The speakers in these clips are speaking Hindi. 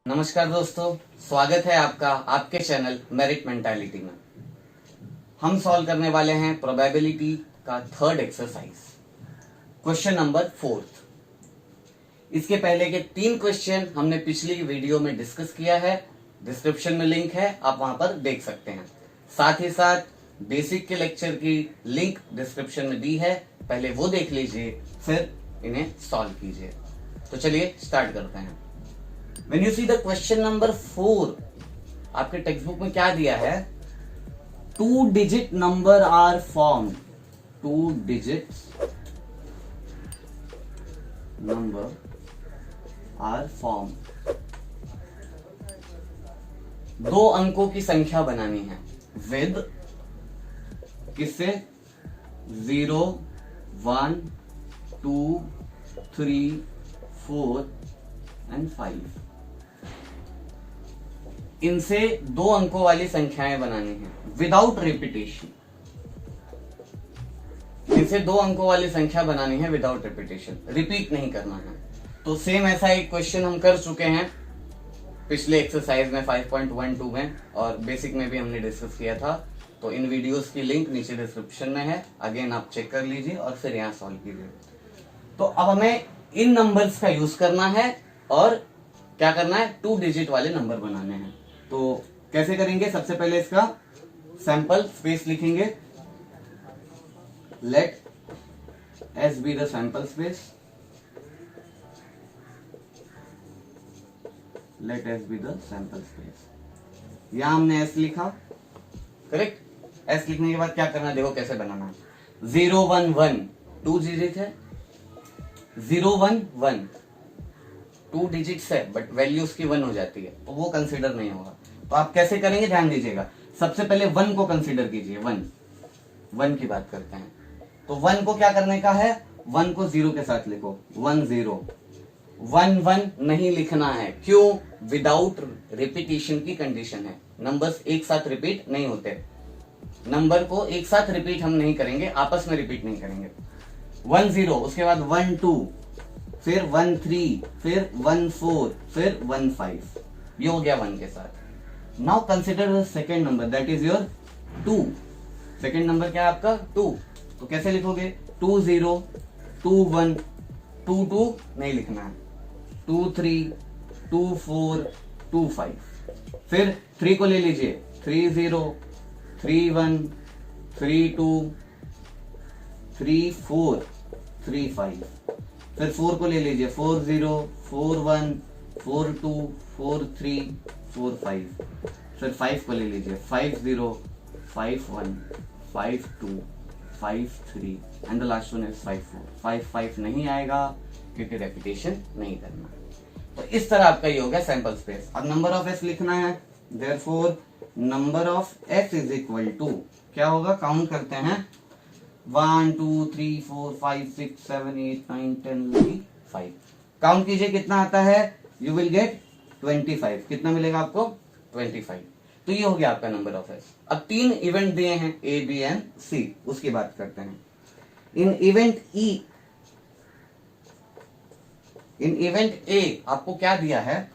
नमस्कार दोस्तों, स्वागत है आपका आपके चैनल मेरिट मेंटालिटी में। हम सॉल्व करने वाले हैं प्रोबेबिलिटी का थर्ड एक्सरसाइज, क्वेश्चन नंबर 4। इसके पहले के 3 क्वेश्चन हमने पिछली वीडियो में डिस्कस किया है। डिस्क्रिप्शन में लिंक है, आप वहां पर देख सकते हैं। साथ ही साथ बेसिक के लेक्चर की लिंक डिस्क्रिप्शन में दी है, पहले वो देख लीजिए, फिर इन्हें सॉल्व कीजिए। तो चलिए स्टार्ट करते हैं। When you see the question number 4, आपके टेक्स्ट बुक में क्या दिया है? 2 digit number are formed. 2 digits number are formed. 2 अंकों की संख्या बनानी है with किससे? 0, 1, 2, 3, 4 and 5। इनसे 2 अंकों वाली संख्याएं बनानी है विदाउट रिपीटेशन। इनसे 2 अंकों वाली संख्या बनानी है विदाउट रिपीटेशन, रिपीट नहीं करना है। तो सेम ऐसा एक क्वेश्चन हम कर चुके हैं पिछले एक्सरसाइज में 5.12 में, और बेसिक में भी हमने डिस्कस किया था। तो इन वीडियोस की लिंक नीचे डिस्क्रिप्शन में है, अगेन आप चेक कर लीजिए और फिर यहाँ सॉल्व कीजिए। तो अब हमें इन नंबर्स का यूज करना है और क्या करना है? 2 डिजिट वाले नंबर बनाने हैं। तो कैसे करेंगे? सबसे पहले इसका सैंपल स्पेस लिखेंगे। Let S be the sample space. Let S be the sample space. यहां हमने एस लिखा, करेक्ट। एस लिखने के बाद क्या करना है, देखो कैसे बनाना है। 0 1 1 2 डिजिट है। 0 1 1 2 डिजिट्स है, बट वैल्यू उसकी 1 हो जाती है, तो वो कंसीडर नहीं होगा। तो आप कैसे करेंगे, ध्यान दीजिएगा। सबसे पहले 1 को कंसीडर कीजिए। 1 की बात करते हैं। तो 1 को क्या करने का है? 1 को 0 के साथ लिखो। 1 0 1 1 नहीं लिखना है। क्यों? विदाउट रिपीटेशन की कंडीशन है। नंबर्स एक साथ रिपीट नहीं होते। नंबर को एक साथ रिपीट हम नहीं करेंगे, आपस में रिपीट नहीं करेंगे। 1 0, उसके बाद 1 2, फिर 1 3, फिर 1 4, फिर 1 5। ये हो गया 1 के साथ। Now consider the second number, that is your 2। Second number क्या है आपका? 2। तो कैसे लिखोगे? 2 0 2 1 2 2 नहीं लिखना है। 2 3 2 4 2 5। फिर 3 को ले लीजिए। 3 0 3 1 3 2 3 4 3 5। फिर 4 को ले लीजिए। 4 0 4 1 4 2 4 3 4 5। फिर 5 को ले लीजिए। 5 0 5 1 5 2 5 3 and the last one is 5 4। 5 5 नहीं आएगा क्योंकि रेपिटेशन नहीं करना। तो इस तरह आपका ये हो गया सैंपल स्पेस। अब नंबर ऑफ एस लिखना है। Therefore number of S is equal to क्या होगा? काउंट करते हैं। 1 2 3 4 5 6 7 8 9 10 11 5। काउंट कीजिए कितना आता है। You will get 25। कितना मिलेगा आपको? 25। तो ये हो गया आपका नंबर ऑफ एस। अब 3 इवेंट दिए हैं, ए बी एंड सी, उसकी बात करते हैं। इन इवेंट ए आपको क्या दिया है?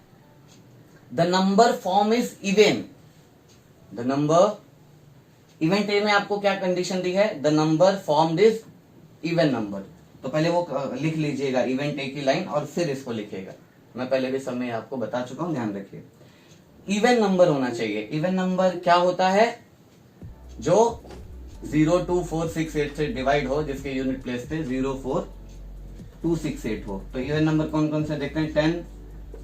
The number form is even. The number event A में आपको क्या कंडीशन दी है? The number formed is even number. तो पहले वो लिख लीजिएगा इवेंट ए की लाइन और फिर इसको लिखिएगा। मैं पहले भी समय आपको बता चुका हूं, ध्यान रखिए। इवन नंबर होना चाहिए। इवन नंबर क्या होता है? जो 0 2 4 6 8 से डिवाइड हो, जिसके यूनिट प्लेस पे 0 4 2 6 8 हो। तो इवन नंबर कौन कौन से देखते हैं? 10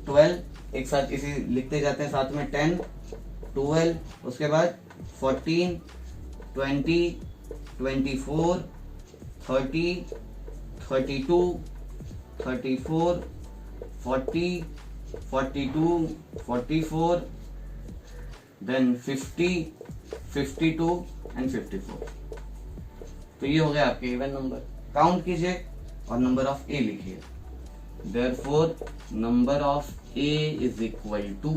12 एक साथ इसी लिखते जाते हैं साथ में। 10 12, उसके बाद 14 20 24 30 32 34 40 42 44, then 50 52 and 54। तो ये हो गया आपके इवन नंबर। काउंट कीजिए और नंबर ऑफ ए लिखिए। Therefore number of A is equal to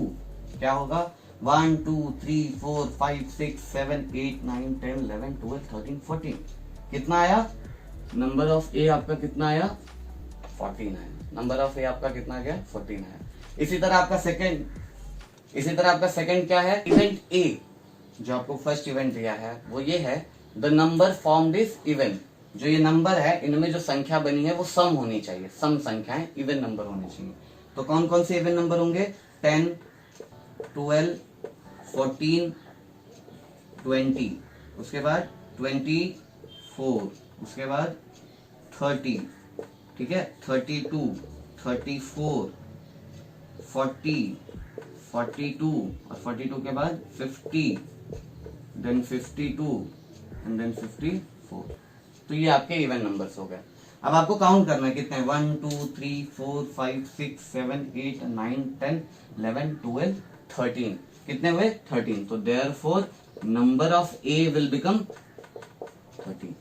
क्या होगा? 1 2 3 4 5 6 7 8 9 10 11 12 13 14। कितना आया? नंबर ऑफ ए आपका कितना आया? 14 आया। नंबर ऑफ ए आपका कितना आ गया? 14 आया। इसी तरह आपका सेकेंड इसी तरह आपका सेकंड क्या है, इवेंट ए, जो आपको फर्स्ट इवेंट दिया है वो ये है, the number form this event, जो ये नंबर है इनमें जो संख्या बनी है वो सम होनी चाहिए, सम संख्याएं इवन नंबर होने चाहिए। तो कौन कौन से इवन नंबर होंगे, 10, 12, 14, 20, उसके बाद 24, उसके बाद 30, ठीक है, 32, 34, 40, 42 और 42 के बाद 50, देन 52 एंड देन 54। तो ये आपके इवन नंबर्स हो गए। अब आपको काउंट करना है कितने, 1 2 3 4 5 6 7 8 9 10 11 12 13, कितने हुए, 13। तो therefore number of A will become 13,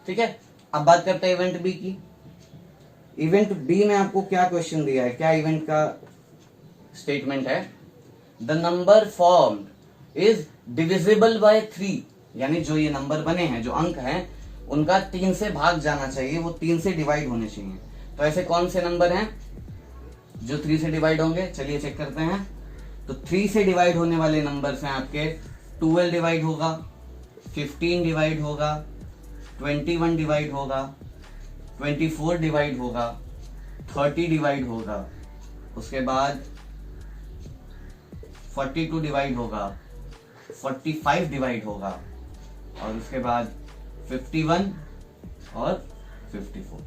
ठीक है। अब बात करते हैं इवेंट बी की। इवेंट बी में आपको क्या क्वेश्चन दिया है, क्या इवेंट का स्टेटमेंट है, the number formed is divisible by 3, यानी जो ये नंबर बने हैं, जो अंक हैं, उनका 3 से भाग जाना चाहिए, वो 3 से डिवाइड होने चाहिए। तो ऐसे कौन से नंबर हैं जो 3 से डिवाइड होंगे, चलिए चेक करते हैं। तो 3 से डिवाइड होने वाले नंबर्स हैं आपके, 12 डिवाइड होगा, 15 डिवाइड होगा, 21 डिवाइड होगा, 24 डिवाइड होगा, 30 डिवाइड होगा, उसके बाद 42 डिवाइड होगा, 45 डिवाइड होगा, और उसके बाद 51 और 54।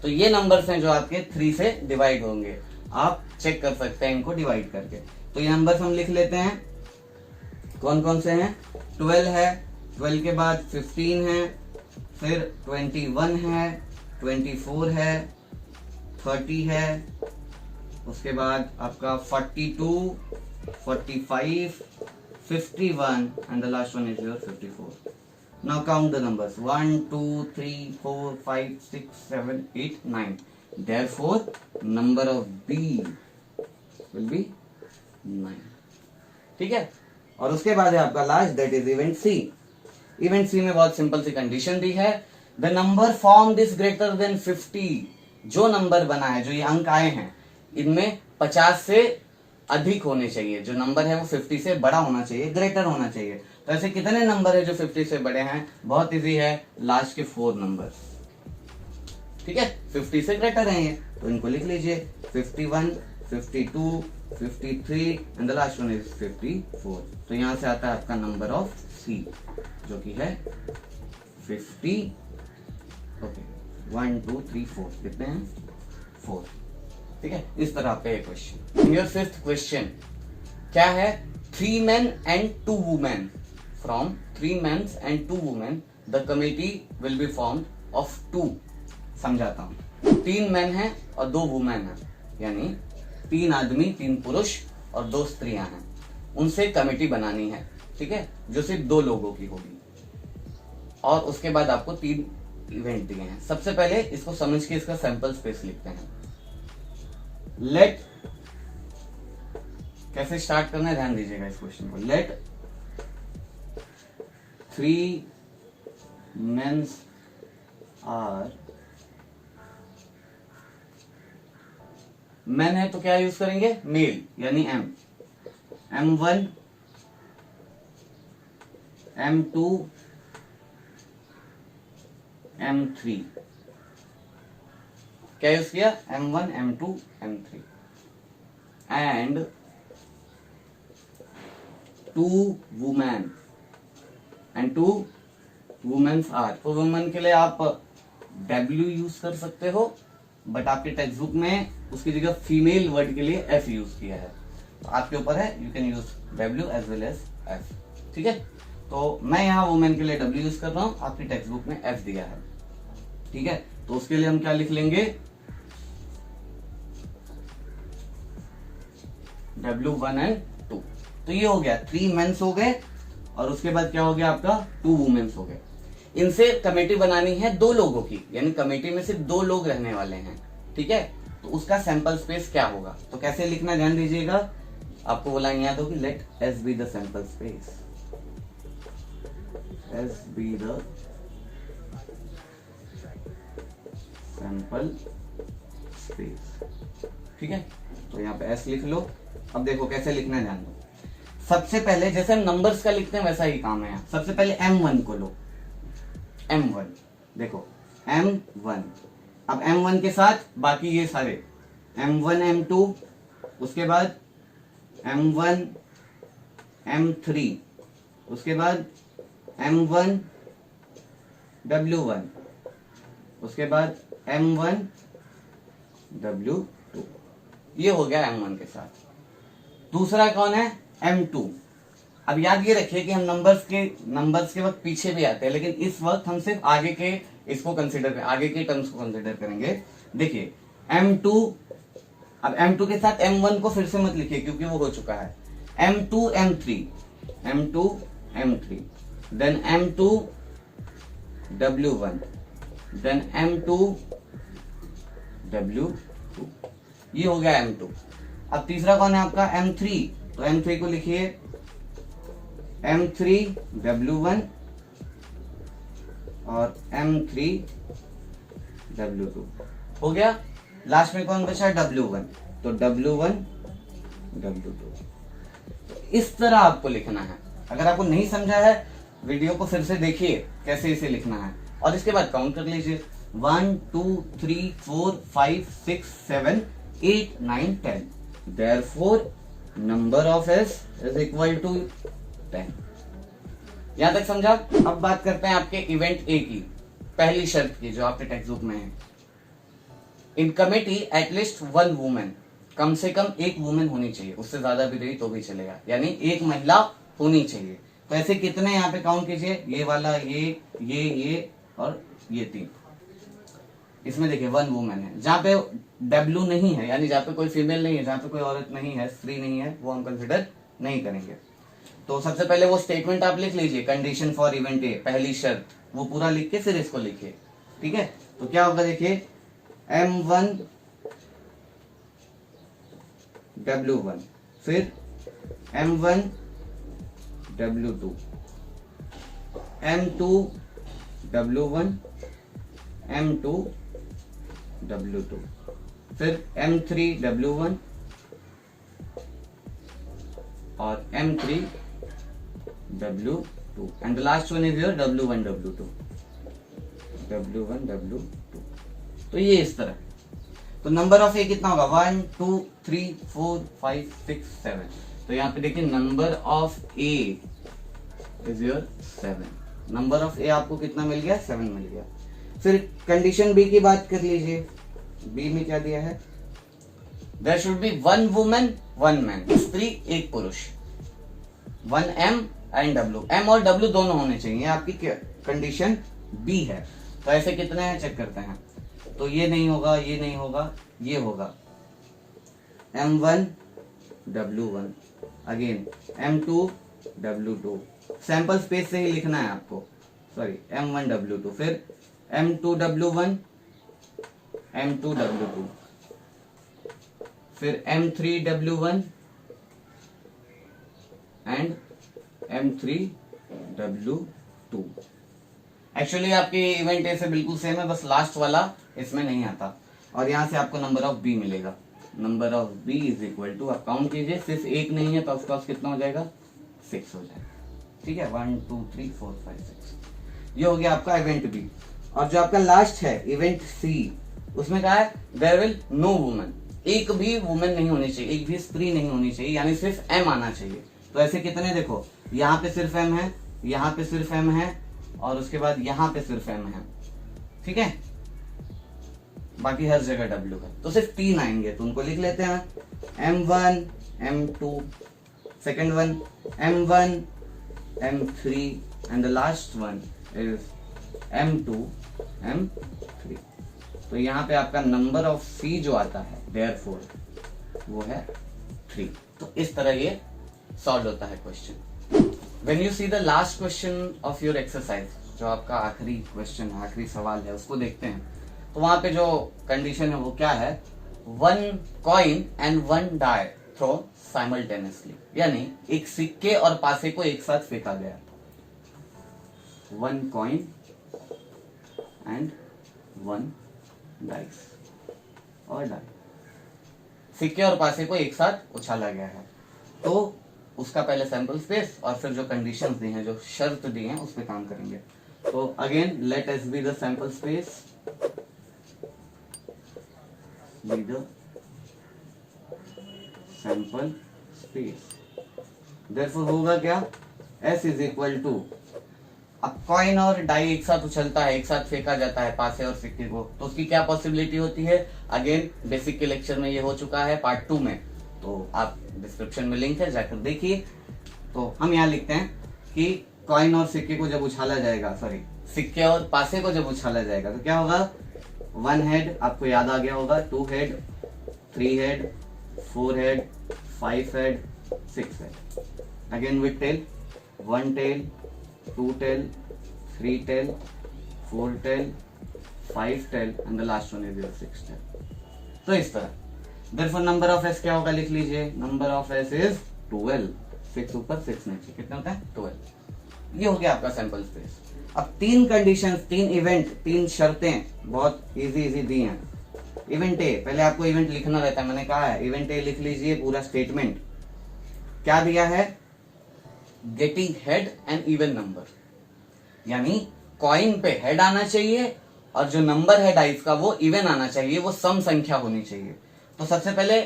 तो ये नंबर्स हैं जो आपके 3 से डिवाइड होंगे, आप चेक कर सकते हैं इनको डिवाइड करके। तो ये नंबर्स हम लिख लेते हैं, कौन कौन से हैं, 12 है, 12 के बाद 15 है, फिर 21 है, 24 है, 30 है, उसके बाद आपका 42, 45, 51 and the last one is your 54. Now count the numbers, 1 2 3 4 5 6 7 8 9. Therefore number of B will be 9, ठीक है। और उसके बाद है आपका last, that is event C. Event C में बहुत सिंपल सी कंडीशन दी है, the number form this greater than 50, जो नंबर बना है, जो ये अंक आए हैं, इनमें 50 से अधिक होने चाहिए, जो नंबर है वो 50 से बड़ा होना चाहिए, ग्रेटर होना चाहिए। तो ऐसे कितने नंबर है जो 50 से बड़े हैं, बहुत इजी है, लास्ट के 4 नंबर, ठीक है, 50 से ग्रेटर है ये, तो इनको लिख लीजिए, 51, 52, 53 and the last one is 54। तो यहां से आता है आपका नंबर ऑफ सी, जो कि है 50, ओके, 1 2 3 4, कितने हैं, 4, ठीक है। इस तरह आपका ये क्वेश्चन। योर फिफ्थ क्वेश्चन क्या है, 3 men and 2 women, from 3 men and 2 women the committee will be formed of 2। समझाता हूं, 3 men हैं और 2 women हैं, यानी 3 आदमी, 3 पुरुष और 2 स्त्रियां हैं, उनसे कमेटी बनानी है, ठीक है, जो सिर्फ 2 लोगों की होगी। और उसके बाद आपको 3 इवेंट दिए हैं। सबसे पहले इसको समझ के इसका सैंपल स्पेस लिखते हैं। लेट, कैसे स्टार्ट करना है ध्यान दीजिएगा इस क्वेश्चन को। लेट 3 men आर, मैन है तो क्या यूज करेंगे, मेल, यानी M, M1, M2, M3, क्या यूज किया, M1, M2, M3, and 2 women and 2 womens are. तो वुमेन के लिए आप W यूज कर सकते हो, बट आपके टेक्स्ट बुक में उसकी जगह फीमेल वर्ड के लिए F यूज किया है, तो आपके ऊपर है, you can use W as well as F, ठीक है। तो मैं यहाँ वुमेन के लिए W यूज कर रहा हूँ, आपकी टेक्स्ट बुक में F दिया है, ठीक है। तो उसके लिए हम क्या लिख लेंगे, W1 एंड 2। तो ये हो गया, 3 मेंस हो गए, और उसके बाद क्या हो गया आपका, 2 वुमेन्स हो गए। इनसे कमेटी बनानी है 2 लोगों की, यानी कमेटी में सिर्फ 2 लोग रहने वाले हैं, ठीक है। तो उसका सैंपल स्पेस क्या होगा, तो कैसे लिखना ध्यान दीजिएगा। आपको बोला याद होगी, let S be the sample space, S be the sample space, ठीक है। तो यहाँ पे एस लिख लो। अब देखो कैसे लिखना है, ध्यान दो। सबसे पहले जैसे हम नंबर्स का लिखते हैं वैसा ही काम है यहाँ। सबसे पहले M1 को लो, M1, देखो M1। अब M1 के साथ बाकी ये सारे M1 M2, उसके बाद M1 M3, उसके बाद M1 W1, उसके बाद M1 W2। ये हो गया M1 के साथ। दूसरा कौन है? M2। अब याद ये रखिए कि हम नंबर्स के वक्त पीछे भी आते हैं, लेकिन इस वक्त हम सिर्फ आगे के इसको कंसीडर करें, आगे के टर्म्स को कंसीडर करेंगे। देखिए M2, अब M2 के साथ M1 को फिर से मत लिखिए क्योंकि वो हो चुका है। M2 M3, M2 M3, then M2 W1, then M2 W2। ये हो गया M2। अब तीसरा कौन है आपका? M3। तो M3 को लिखिए M3 W1 और M3 W2। हो गया। लास्ट में कौन बचा? W1। तो W1 W2। इस तरह आपको लिखना है। अगर आपको नहीं समझा है, वीडियो को फिर से देखिए कैसे इसे लिखना है, और इसके बाद काउंट कर लीजिए। 1 2 3 4 5 6 7 8 9 10। Therefore, number of S is equal to 10। यहां तक समझा? अब बात करते हैं आपके इवेंट ए की, पहली शर्त की जो आपके टेक्स्ट बुक में है। इन कमेटी एटलीस्ट 1 वुमेन, कम से कम एक वुमेन होनी चाहिए, उससे ज्यादा भी रही तो भी चलेगा, यानी एक महिला होनी चाहिए। तो ऐसे कितने यहाँ पे काउंट कीजिए, ये वाला, ये और ये 3। इसमें देखिए 1 वुमेन है। जहां पे W नहीं है, यानी जहां पे कोई फीमेल नहीं है, जहां पे कोई औरत नहीं है, स्त्री नहीं है, वो हम कंसिडर नहीं करेंगे। तो सबसे पहले वो स्टेटमेंट आप लिख लीजिए, कंडीशन फॉर इवेंट ए, पहली शर्त, वो पूरा लिख के फिर इसको लिखिए, ठीक है। तो क्या होगा देखिए, M1 W1, फिर M1 W2, M2 W1, M2 W2, फिर M3 W1 और M3 W2, and the last one is your W1 W2, W1 W2। तो ये इस तरह। तो नंबर ऑफ ए कितना होगा? 1 2 3 4 5 6 7। तो यहाँ पे देखिए number of A is your 7। Number of A आपको कितना मिल गया? 7 मिल गया। फिर कंडीशन बी की बात कर लीजिए। बी में क्या दिया है? There should be 1 women 1 man, स्त्री एक पुरुष, 1 M एंड W। M और W दोनों होने चाहिए, आपकी कंडीशन बी है। तो ऐसे कितने हैं चेक करते हैं। तो ये नहीं होगा, ये नहीं होगा, ये होगा M1 W1, again M2 W2। Sample space से ही लिखना है आपको, सॉरी, M1 W2, फिर M2 W1, M2 W2, फिर M3 W1 and M3 W2। Actually आपके इवेंट ए से बिल्कुल सेम है, बस लास्ट वाला इसमें नहीं आता। और यहां से आपको नंबर ऑफ बी मिलेगा। Number of B is equal to, आप काउंट कीजिए, सिर्फ एक नहीं है तो उसका कितना हो जाएगा? 6 हो जाएगा, ठीक है। 1 2 3 4 5 6। ये हो गया आपका इवेंट बी। और जो आपका लास्ट है इवेंट सी, उसमें क्या है? देयर विल नो वुमन, एक भी वुमेन नहीं होनी चाहिए, एक भी स्त्री नहीं होनी चाहिए, यानी सिर्फ एम आना चाहिए। तो ऐसे कितने देखो, यहाँ पे सिर्फ एम है, यहाँ पे सिर्फ एम है, और उसके बाद यहाँ पे सिर्फ एम है, ठीक है। बाकी हर जगह डब्ल्यू है, तो सिर्फ 3 आएंगे, तो उनको लिख लेते हैं। M1 M2, second one M1 M3 and the last one is M2 M3। तो यहाँ पे आपका नंबर ऑफ सी जो आता है देयरफॉर वो है 3। तो इस तरह ये सॉल्व होता है question. When you see the last question of your exercise, जो आपका आखिरी क्वेश्चन है, आखिरी सवाल है, उसको देखते हैं। तो वहां पे जो कंडीशन है वो क्या है? 1 coin and 1 die throw simultaneously, यानी एक सिक्के और पासे को एक साथ फेंका गया। 1 कॉइन एंड 1 डाइस, और डन। सिक्के और पासे को एक साथ उछाला गया है, तो उसका पहले सैंपल स्पेस और फिर जो कंडीशंस दी हैं, जो शर्त दी हैं, उस पे काम करेंगे। तो again let S be the sample space, B the sample space. Therefore होगा क्या, S इज इक्वल टू, अब कॉइन और डाई एक साथ उछलता है, एक साथ फेंका जाता है पासे और सिक्के को, तो उसकी क्या पॉसिबिलिटी होती है। अगेन बेसिक के लेक्चर में ये हो चुका है पार्ट 2 में, तो आप डिस्क्रिप्शन में लिंक है, जाकर देखिए। तो हम यहाँ लिखते हैं कि कॉइन और सिक्के को जब उछाला जाएगा, सॉरी सिक्के और पासे को जब उछाला जाएगा, तो क्या होगा, 1 हेड, आपको याद आ गया होगा, 2 head, 3 head, 4 head, 5 head, 6 head. Again with tail, 1 tail, 2 tail, 3 tail, 4 tail, 5 tail and the last one is 6 tail. तो इस तरह Therefore number of S क्या होगा, लिख लीजिए, number of S is 12, 6 ऊपर 6 नीचे, कितना होता है 12। ये हो गया आपका सैंपल स्पेस। अब 3 कंडीशंस, 3 इवेंट, 3 शर्तें बहुत इजी दी हैं। इवेंट ए, पहले आपको इवेंट लिखना रहता है, मैंने कहा है इवेंट ए लिख लीजिए पूरा स्टेटमेंट। क्या दिया है, getting head and even number, यानी कॉइन पे हेड आना चाहिए और जो नंबर है डाइस का वो इवन आना चाहिए, वो सम संख्या होनी चाहिए। तो सबसे पहले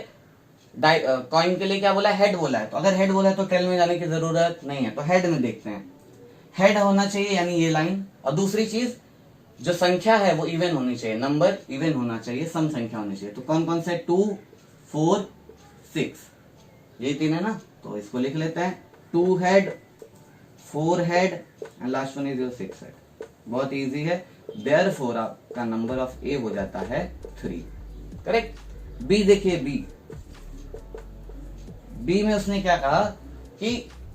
कॉइन के लिए क्या बोला है, हेड बोला है, तो अगर हेड बोला है तो टेल में जाने की जरूरत नहीं है, तो हेड में देखते हैं। हेड होना चाहिए यानी ये लाइन, और दूसरी चीज जो संख्या है वो इवन होनी चाहिए, नंबर इवन होना चाहिए, सम संख्या होनी चाहिए। तो कौन कौन से, 2, 4, 6, यही 3 है ना, तो इसको लिख लेते हैं, 2 head, 4 head and last one is 6 head. बहुत इजी है, देयरफॉर आपका नंबर ऑफ ए हो जाता है 3, करेक्ट। बी देखिए, बी में उसने क्या कहा कि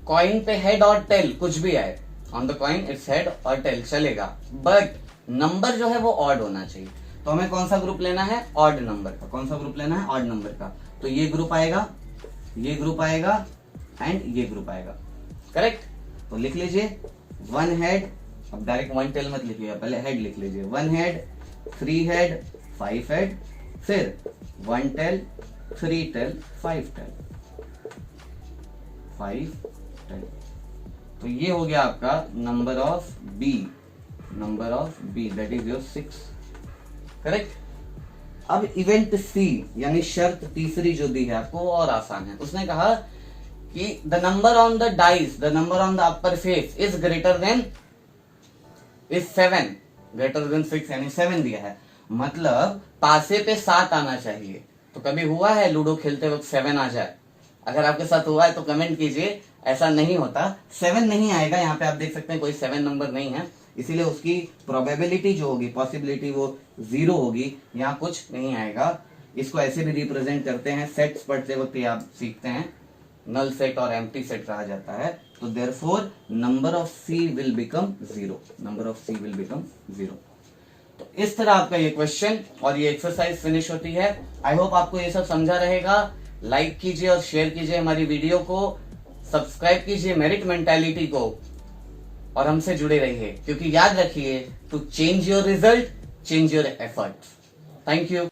कॉइन पे हेड और टेल कुछ भी आए, on the coin its head और टेल चलेगा, बट नंबर जो है वो ऑड होना चाहिए। तो हमें कौन सा ग्रुप लेना है, ऑड नंबर का। कौन सा ग्रुप लेना है, ऑड नंबर का। तो ये ग्रुप आएगा, ये ग्रुप आएगा एंड ये ग्रुप आएगा, करेक्ट। तो लिख लीजिए 1 हेड, अब डायरेक्ट 1 टेल मत लिखिएगा, पहले हेड लिख लीजिए, 1 हेड, 3 हेड, 5 हेड, फिर 1 टेल, 3 टेल, 5 टेल, 5 टेल। तो ये हो गया आपका number of B, number of B that is your 6, correct. अब इवेंट सी यानी शर्त तीसरी जो दी है आपको वो और आसान है। उसने कहा कि the number on the dice, the number on the upper face is greater than, is 7, greater than 6 यानी 7 दिया है, मतलब पासे पे 7 आना चाहिए। तो कभी हुआ है लूडो खेलते वक्त 7 आ जाए? अगर आपके साथ हुआ है तो कमेंट कीजिए, ऐसा नहीं होता, 7 नहीं आएगा। यहाँ पे आप देख सकते हैं कोई 7 नंबर नहीं है, इसीलिए उसकी प्रोबेबिलिटी जो होगी, पॉसिबिलिटी, वो 0 होगी, यहाँ कुछ नहीं आएगा। इसको ऐसे भी रिप्रेजेंट करते हैं, सेट्स पढ़ते वक्त ये आप सीखते हैं, नल सेट और एम्प्टी सेट कहा जाता है। तो therefore number of C will become 0, number of C will become 0। तो इस तरह आपका ये क्वेश्चन और ये एक्सरसाइज फिनिश होती है। आई होप आपको ये सब समझा रहेगा। लाइक कीजिए और शेयर कीजिए हमारी वीडियो को, सब्सक्राइब कीजिए मेरिट मेंटालिटी को और हमसे जुड़े रहिए, क्योंकि याद रखिए, to change your result change your efforts. Thank you.